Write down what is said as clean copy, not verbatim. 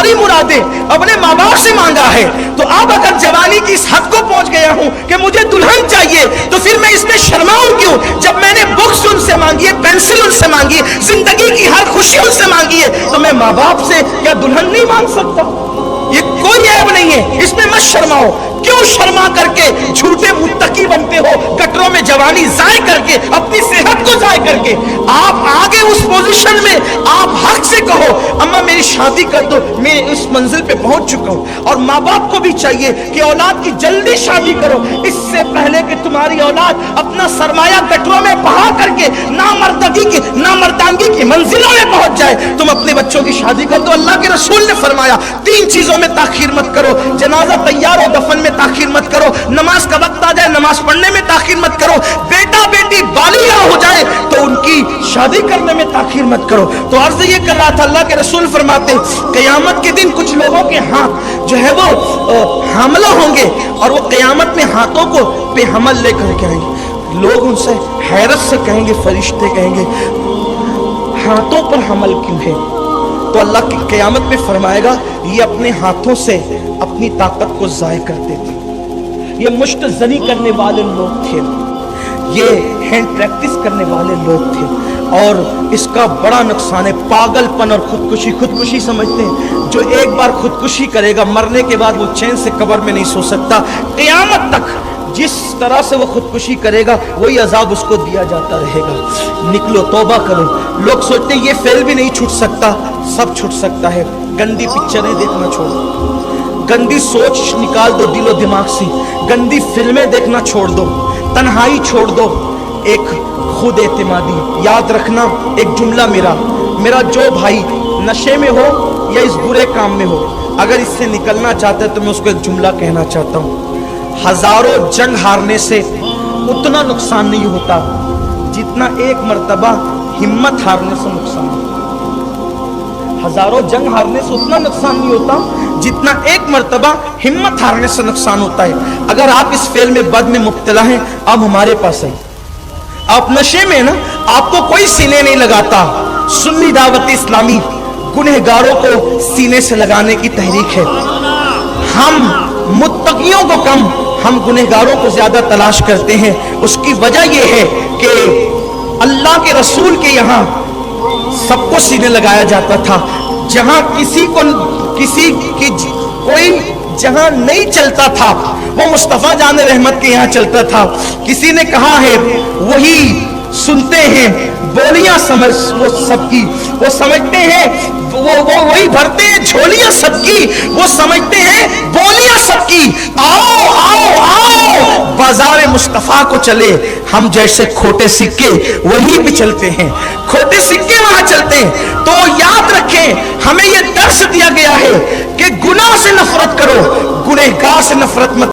सारी मुरादें अपने माँ बाप से मांगा है, तो अब अगर जवानी की इस हद को पहुंच गया हूं कि मुझे दुल्हन चाहिए, तो फिर मैं इसमें शर्माऊं क्यों? जब मैंने बुक्स उनसे मांगी है, पेंसिल उनसे मांगी है, जिंदगी की हर खुशी उनसे मांगी है, तो मैं माँ बाप से क्या दुल्हन नहीं मांग सकता? ये कोई ऐब नहीं है, इसमें मत शर्माओ। क्यों शर्मा करके झूठे मुत्तकी बनते हो, गटरों में जवानी जाय करके, अपनी सेहत को जाय करके? आप आगे उस पोजीशन में आप हक से कहो, अम्मा मेरी शादी कर दो, मैं इस मंजिल पे पहुंच चुका हूं। और माँ बाप को भी चाहिए कि औलाद की जल्दी शादी करो, इससे पहले कि तुम्हारी औलाद अपना सरमाया गटरों में बहा करके नामर्दांगी की मंजिलों में पहुंच जाए। तुम अपने बच्चों की शादी कर दो। अल्लाह के रसूल ने फरमाया 3 चीजों में ताखीर मत करो, जनाजा तैयार हो दफन में ताखीर मत करो, नमाज का वक्त आ जाए नमाज पढ़ने में ताखीर मत करो, बेटा बेटी बालिगा हो जाए तो उनकी शादी करने में ताखीर मत करो। तो अर्ज ये कर रहा था, अल्लाह के रसूल फरमाते क़यामत के दिन कुछ लोगों के हाथ जो है वो हमला होंगे, और वो क़यामत में हाथों को पे हमल लेकर के आएंगे। लोग उनसे हैरत से कहेंगे, फरिश्ते कहेंगे हाथों पर हमल क्यों है? तो अल्लाह की क़यामत में फरमाएगा ये अपने हाथों से अपनी ताकत को ज़ाय करते थे, ये मुश्त ज़नी करने वाले लोग थे, ये हैंड प्रैक्टिस करने वाले लोग थे। और इसका बड़ा नुकसान है पागलपन और खुदकुशी समझते हैं। जो एक बार खुदकुशी करेगा मरने के बाद वो चैन से कब्र में नहीं सो सकता। क़यामत तक जिस तरह से वो खुदकुशी करेगा वही अजाब उसको दिया जाता रहेगा। निकलो, तौबा करो। लोग सोचते हैं ये फेल भी नहीं छूट सकता, सब छूट सकता है। गंदी पिक्चरें देखना छोड़ो, गंदी सोच निकाल दो दिलो दिमाग से, गंदी फिल्में देखना छोड़ दो, तन्हाई छोड़ दो, एक खुद एतमादी। याद रखना एक जुमला मेरा जो भाई नशे में हो या इस बुरे काम में हो, अगर इससे निकलना चाहता है तो मैं उसको एक जुमला कहना चाहता हूँ, हजारों जंग हारने से उतना नुकसान नहीं होता जितना एक मर्तबा हिम्मत हारने से नुकसान होता। हजारों जंग हारने से उतना नुकसान नहीं होता जितना एक मर्तबा हिम्मत हारने से नुकसान होता है। अगर आप इस फेल में बद में मुब्तला हैं, अब हमारे पास है। आप नशे में ना, आपको कोई सीने नहीं लगाता। सुन्नी दावत इस्लामी गुनहगारों को सीने से लगाने की तहरीक है। हम मुत्तकियों को कम, हम गुनहगारों को ज्यादा तलाश करते हैं। उसकी वजह यह है कि अल्लाह के रसूल के यहाँ सबको सीने लगाया जाता था। जहां किसी की कोई जहां नहीं चलता था वो मुस्तफा जान रहमत के यहाँ चलता था। किसी ने कहा है वही सुनते हैं बोलियां समझ वो सबकी, वो समझते हैं वो वही भरते हैं झोलियां सबकी, वो समझते हैं बोलियां सबकी। आओ आओ आओ बाजार मुस्तफा को चले, हम जैसे खोटे सिक्के वहीं भी चलते हैं, खोटे सिक्के वहां चलते हैं। तो याद रखें हमें यह दर्श दिया गया है कि गुनाह से नफरत करो, गुनहगार से नफरत मत